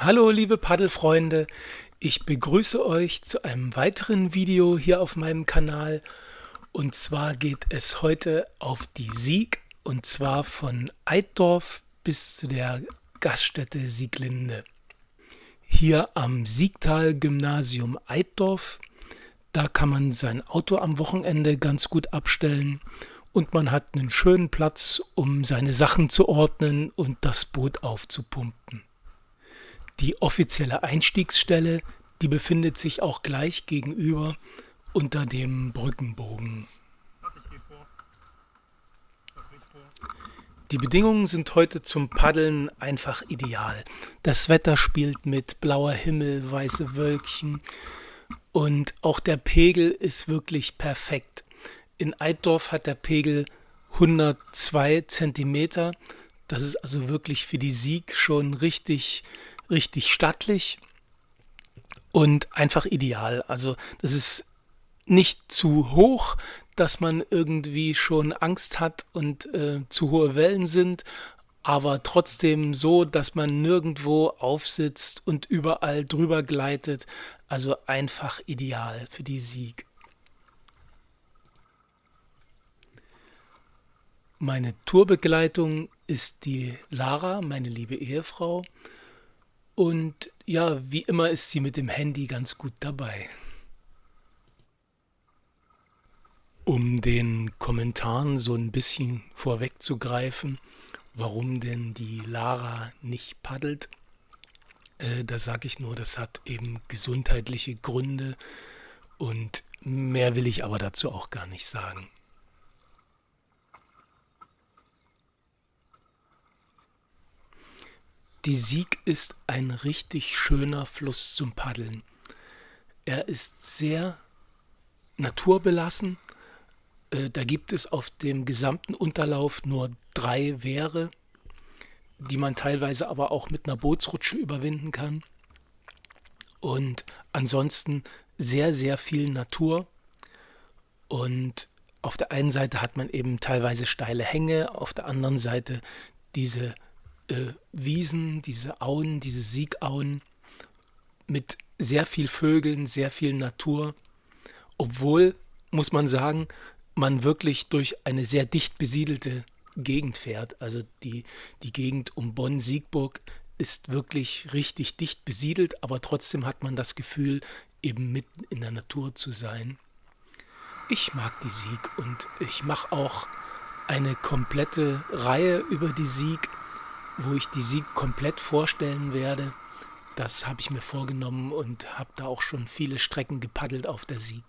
Hallo liebe Paddelfreunde, ich begrüße euch zu einem weiteren Video hier auf meinem Kanal. Und zwar geht es heute auf die Sieg, und zwar von Eitorf bis zu der Gaststätte Sieglinde. Hier am Siegtal-Gymnasium Eitorf, da kann man sein Auto am Wochenende ganz gut abstellen und man hat einen schönen Platz, um seine Sachen zu ordnen und das Boot aufzupumpen. Die offizielle Einstiegsstelle, die befindet sich auch gleich gegenüber unter dem Brückenbogen. Die Bedingungen sind heute zum Paddeln einfach ideal. Das Wetter spielt mit, blauer Himmel, weiße Wölkchen und auch der Pegel ist wirklich perfekt. In Eitorf hat der Pegel 102 Zentimeter. Das ist also wirklich für die Sieg schon richtig stattlich und einfach ideal. Also das ist nicht zu hoch, dass man irgendwie schon Angst hat und zu hohe Wellen sind, aber trotzdem so, dass man nirgendwo aufsitzt und überall drüber gleitet. Also einfach ideal für die Sieg. Meine Tourbegleitung ist die Lara, meine liebe Ehefrau. Und ja, wie immer ist sie mit dem Handy ganz gut dabei. Um den Kommentaren so ein bisschen vorwegzugreifen, warum denn die Lara nicht paddelt, da sage ich nur, das hat eben gesundheitliche Gründe und mehr will ich aber dazu auch gar nicht sagen. Die Sieg ist ein richtig schöner Fluss zum Paddeln. Er ist sehr naturbelassen. Da gibt es auf dem gesamten Unterlauf nur 3 Wehre, die man teilweise aber auch mit einer Bootsrutsche überwinden kann. Und ansonsten sehr viel Natur. Und auf der einen Seite hat man eben teilweise steile Hänge, auf der anderen Seite diese Wiesen, diese Auen, diese Siegauen mit sehr viel Vögeln, sehr viel Natur, obwohl, muss man sagen, man wirklich durch eine sehr dicht besiedelte Gegend fährt. Also die Gegend um Bonn-Siegburg ist wirklich richtig dicht besiedelt, aber trotzdem hat man das Gefühl, eben mitten in der Natur zu sein. Ich mag die Sieg und ich mache auch eine komplette Reihe über die Sieg, wo ich die Sieg komplett vorstellen werde. Das habe ich mir vorgenommen und habe da auch schon viele Strecken gepaddelt auf der Sieg.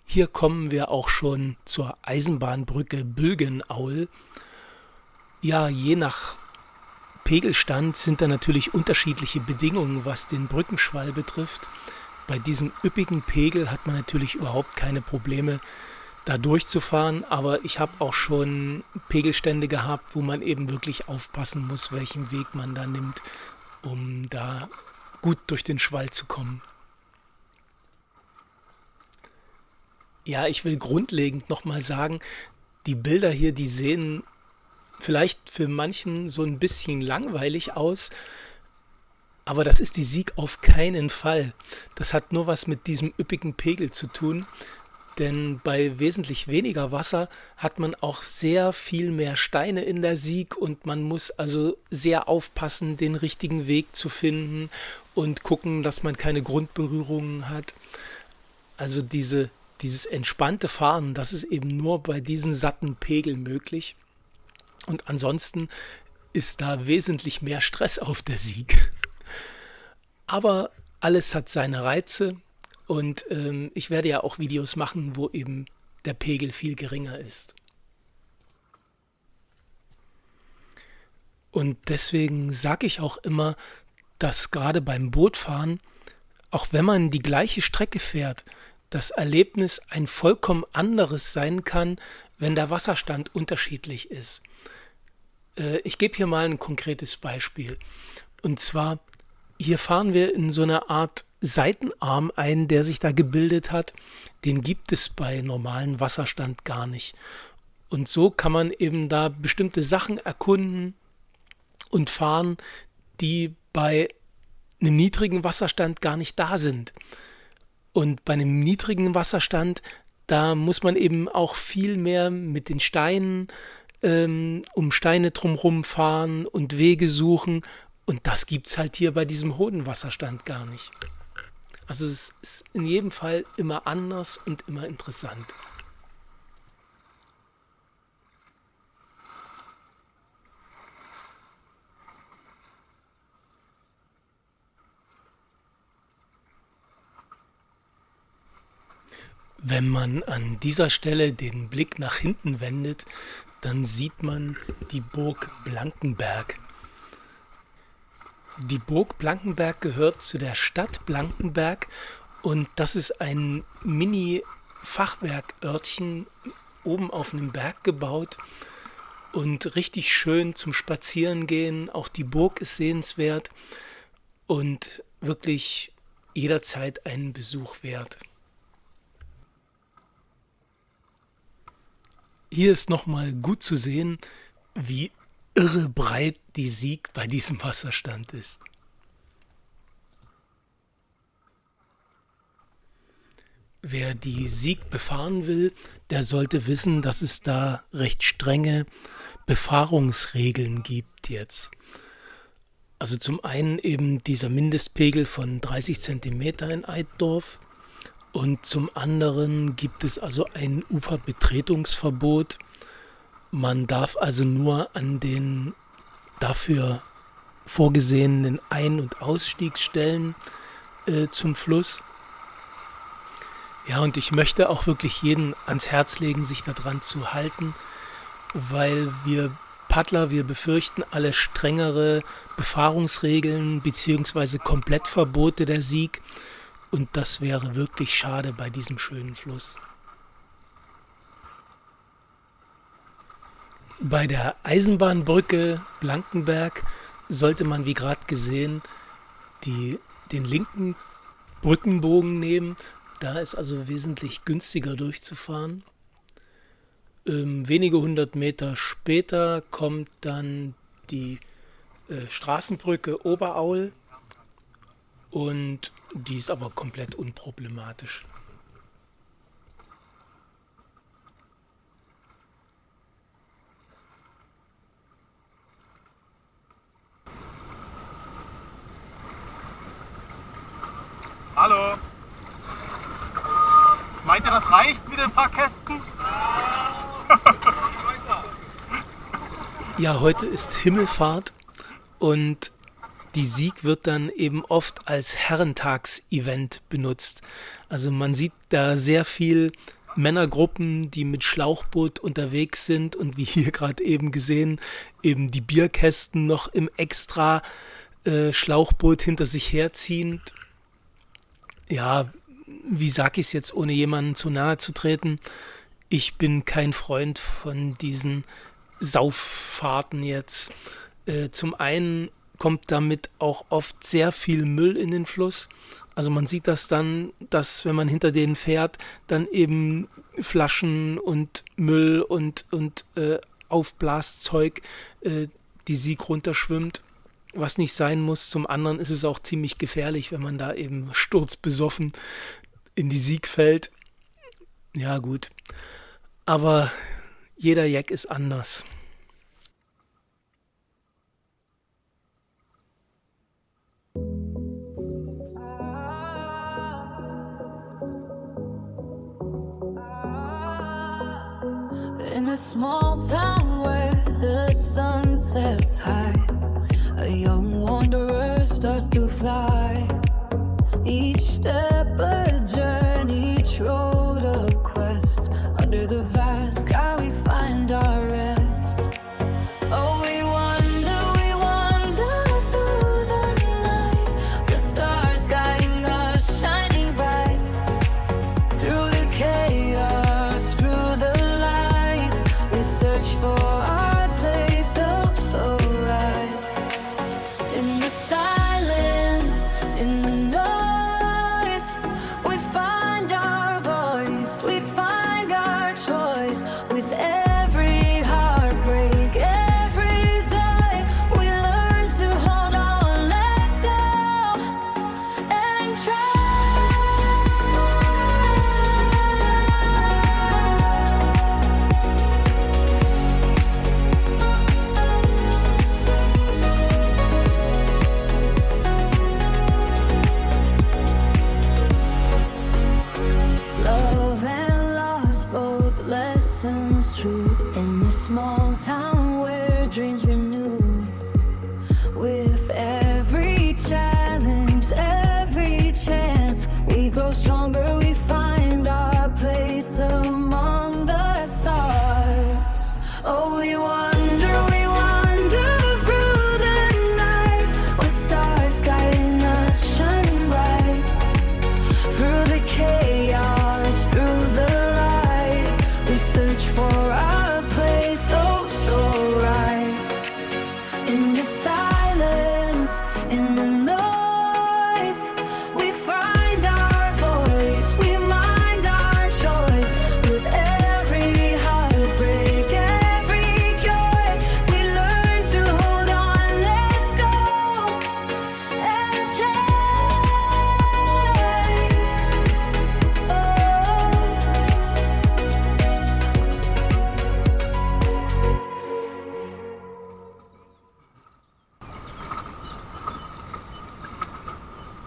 Hier kommen wir auch schon zur Eisenbahnbrücke Bülgenaul. Ja, je nach Pegelstand sind da natürlich unterschiedliche Bedingungen, was den Brückenschwall betrifft. Bei diesem üppigen Pegel hat man natürlich überhaupt keine Probleme, da durchzufahren, aber ich habe auch schon Pegelstände gehabt, wo man eben wirklich aufpassen muss, welchen Weg man da nimmt, um da gut durch den Schwall zu kommen. Ja, ich will grundlegend nochmal sagen, die Bilder hier, die sehen vielleicht für manchen so ein bisschen langweilig aus, aber das ist die Sieg auf keinen Fall. Das hat nur was mit diesem üppigen Pegel zu tun. Denn bei wesentlich weniger Wasser hat man auch sehr viel mehr Steine in der Sieg und man muss also sehr aufpassen, den richtigen Weg zu finden und gucken, dass man keine Grundberührungen hat. Also dieses entspannte Fahren, das ist eben nur bei diesen satten Pegeln möglich. Und ansonsten ist da wesentlich mehr Stress auf der Sieg. Aber alles hat seine Reize. Und ich werde ja auch Videos machen, wo eben der Pegel viel geringer ist. Und deswegen sage ich auch immer, dass gerade beim Bootfahren, auch wenn man die gleiche Strecke fährt, das Erlebnis ein vollkommen anderes sein kann, wenn der Wasserstand unterschiedlich ist. Ich gebe hier mal ein konkretes Beispiel. Und zwar, hier fahren wir in so einer Art Seitenarm ein, der sich da gebildet hat. Den gibt es bei normalem Wasserstand gar nicht. Und so kann man eben da bestimmte Sachen erkunden und fahren, die bei einem niedrigen Wasserstand gar nicht da sind. Und bei einem niedrigen Wasserstand, da muss man eben auch viel mehr mit den Steinen um Steine drumherum fahren und Wege suchen. Und das gibt es halt hier bei diesem hohen Wasserstand gar nicht. Also es ist in jedem Fall immer anders und immer interessant. Wenn man an dieser Stelle den Blick nach hinten wendet, dann sieht man die Burg Blankenberg. Die Burg Blankenberg gehört zu der Stadt Blankenberg und das ist ein Mini-Fachwerkörtchen oben auf einem Berg gebaut und richtig schön zum Spazierengehen. Auch die Burg ist sehenswert und wirklich jederzeit einen Besuch wert. Hier ist nochmal gut zu sehen, wie irre breit die Sieg bei diesem Wasserstand ist. Wer die Sieg befahren will, der sollte wissen, dass es da recht strenge Befahrungsregeln gibt jetzt. Also zum einen eben dieser Mindestpegel von 30 Zentimeter in Eitorf. Und zum anderen gibt es also ein Uferbetretungsverbot. Man darf also nur an den dafür vorgesehenen Ein- und Ausstiegsstellen zum Fluss. Ja, und ich möchte auch wirklich jeden ans Herz legen, sich daran zu halten, weil wir Paddler, wir befürchten alle strengere Befahrungsregeln bzw. Komplettverbote der Sieg. Und das wäre wirklich schade bei diesem schönen Fluss. Bei der Eisenbahnbrücke Blankenberg sollte man, wie gerade gesehen, den linken Brückenbogen nehmen. Da ist also wesentlich günstiger durchzufahren. Wenige hundert Meter später kommt dann die Straßenbrücke Oberaul. Und die ist aber komplett unproblematisch. Hallo. Meint ihr, das reicht mit den Fahrkästen? Ja, heute ist Himmelfahrt und die Sieg wird dann eben oft als Herrentags-Event benutzt. Also man sieht da sehr viel Männergruppen, die mit Schlauchboot unterwegs sind und wie hier gerade eben gesehen, eben die Bierkästen noch im extra Schlauchboot hinter sich herziehend. Ja, wie sag ich es jetzt, ohne jemandem zu nahe zu treten? Ich bin kein Freund von diesen Sauffahrten jetzt. Zum einen kommt damit auch oft sehr viel Müll in den Fluss. Also man sieht das dann, dass wenn man hinter denen fährt, dann eben Flaschen und Müll und Aufblaszeug die Sieg runterschwimmt, was nicht sein muss. Zum anderen ist es auch ziemlich gefährlich, wenn man da eben sturzbesoffen in die Sieg fällt. Ja gut, aber jeder Jack ist anders. In a small town where the sun sets high, a young wanderer starts to fly. Each step a journey, each road a quest. Under the vast sky we find our rest. Oh, we wander through the night. The stars guiding us, shining bright. Through the chaos, through the light, we search for our place, oh so right. In the silence, in the noise, stronger we find our place among the stars. Oh, we wander through the night with stars guiding us, shining bright through the chaos, through the light. We search for our place, oh so right. In the silence, in the noise, we find our voice, we mind our choice. With every heartbreak, every joy, we learn to hold on, let go, and change.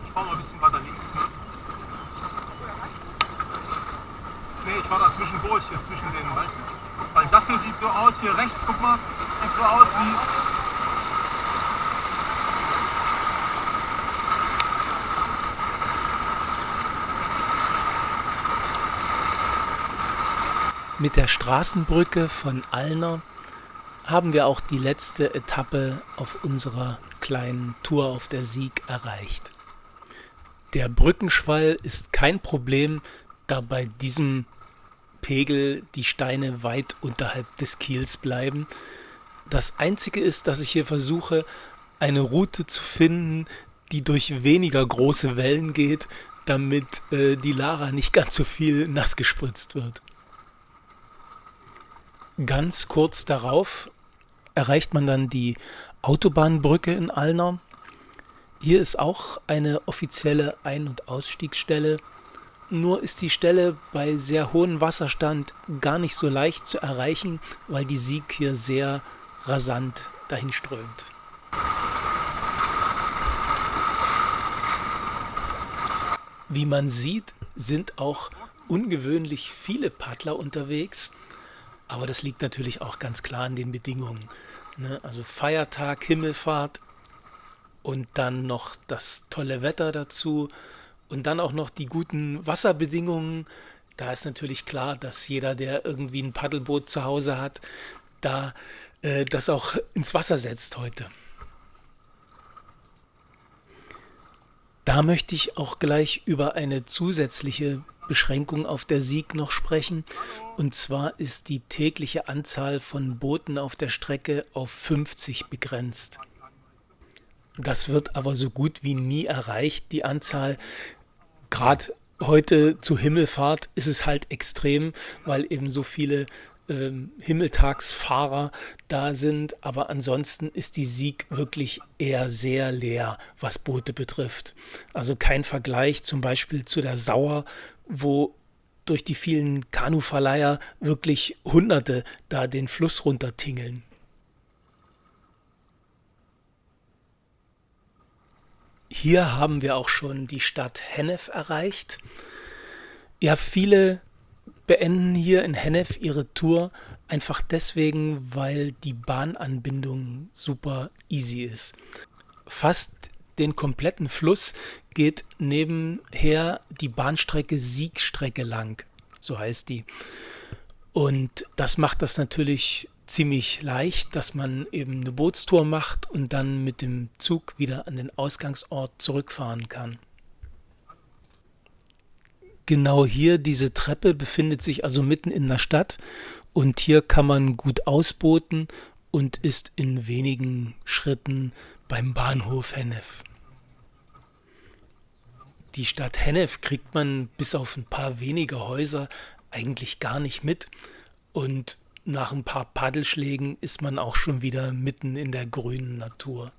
Ich fahr mal ein bisschen weiter links. Nee, ich war da zwischendurch, hier zwischen denen, weißt du? Weil das hier sieht so aus, hier rechts, guck mal, sieht so aus wie... Mit der Straßenbrücke von Allner haben wir auch die letzte Etappe auf unserer kleinen Tour auf der Sieg erreicht. Der Brückenschwall ist kein Problem, da bei diesem Pegel die Steine weit unterhalb des Kiels bleiben. Das Einzige ist, dass ich hier versuche, eine Route zu finden, die durch weniger große Wellen geht, damit die Lara nicht ganz so viel nass gespritzt wird. Ganz kurz darauf erreicht man dann die Autobahnbrücke in Allner. Hier ist auch eine offizielle Ein- und Ausstiegsstelle. Nur ist die Stelle bei sehr hohem Wasserstand gar nicht so leicht zu erreichen, weil die Sieg hier sehr rasant dahin strömt. Wie man sieht, sind auch ungewöhnlich viele Paddler unterwegs. Aber das liegt natürlich auch ganz klar an den Bedingungen. Ne? Also Feiertag, Himmelfahrt und dann noch das tolle Wetter dazu und dann auch noch die guten Wasserbedingungen. Da ist natürlich klar, dass jeder, der irgendwie ein Paddelboot zu Hause hat, da das auch ins Wasser setzt heute. Da möchte ich auch gleich über eine zusätzliche Beschränkung auf der Sieg noch sprechen. Und zwar ist die tägliche Anzahl von Booten auf der Strecke auf 50 begrenzt. Das wird aber so gut wie nie erreicht, die Anzahl. Gerade heute zu Himmelfahrt ist es halt extrem, weil eben so viele Himmeltagsfahrer da sind. Aber ansonsten ist die Sieg wirklich eher sehr leer, was Boote betrifft. Also kein Vergleich zum Beispiel zu der Sauer, wo durch die vielen Kanuverleiher wirklich Hunderte da den Fluss runtertingeln. Hier haben wir auch schon die Stadt Hennef erreicht. Ja, viele beenden hier in Hennef ihre Tour einfach deswegen, weil die Bahnanbindung super easy ist. Fast den kompletten Fluss geht nebenher die Bahnstrecke Siegstrecke lang, so heißt die. Und das macht das natürlich ziemlich leicht, dass man eben eine Bootstour macht und dann mit dem Zug wieder an den Ausgangsort zurückfahren kann. Genau hier, diese Treppe befindet sich also mitten in der Stadt und hier kann man gut ausbooten und ist in wenigen Schritten beim Bahnhof Hennef. Die Stadt Hennef kriegt man bis auf ein paar wenige Häuser eigentlich gar nicht mit und nach ein paar Paddelschlägen ist man auch schon wieder mitten in der grünen Natur.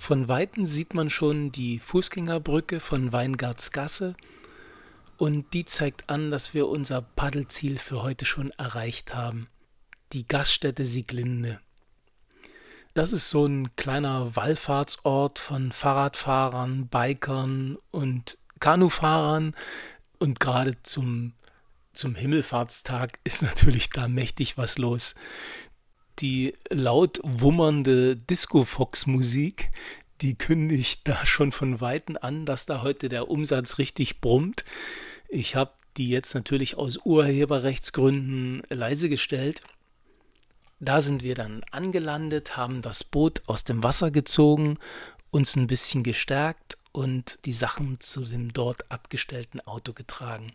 Von Weitem sieht man schon die Fußgängerbrücke von Weingartsgasse und die zeigt an, dass wir unser Paddelziel für heute schon erreicht haben. Die Gaststätte Sieglinde. Das ist so ein kleiner Wallfahrtsort von Fahrradfahrern, Bikern und Kanufahrern und gerade zum Himmelfahrtstag ist natürlich da mächtig was los. Die laut wummernde Disco-Fox-Musik, die kündigt da schon von Weitem an, dass da heute der Umsatz richtig brummt. Ich habe die jetzt natürlich aus Urheberrechtsgründen leise gestellt. Da sind wir dann angelandet, haben das Boot aus dem Wasser gezogen, uns ein bisschen gestärkt und die Sachen zu dem dort abgestellten Auto getragen.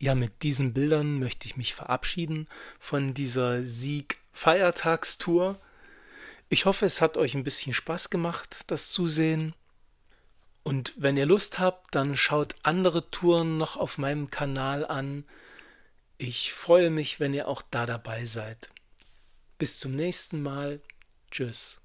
Ja, mit diesen Bildern möchte ich mich verabschieden von dieser Sieg-Feiertagstour. Ich hoffe, es hat euch ein bisschen Spaß gemacht, das Zusehen. Und wenn ihr Lust habt, dann schaut andere Touren noch auf meinem Kanal an. Ich freue mich, wenn ihr auch da dabei seid. Bis zum nächsten Mal. Tschüss.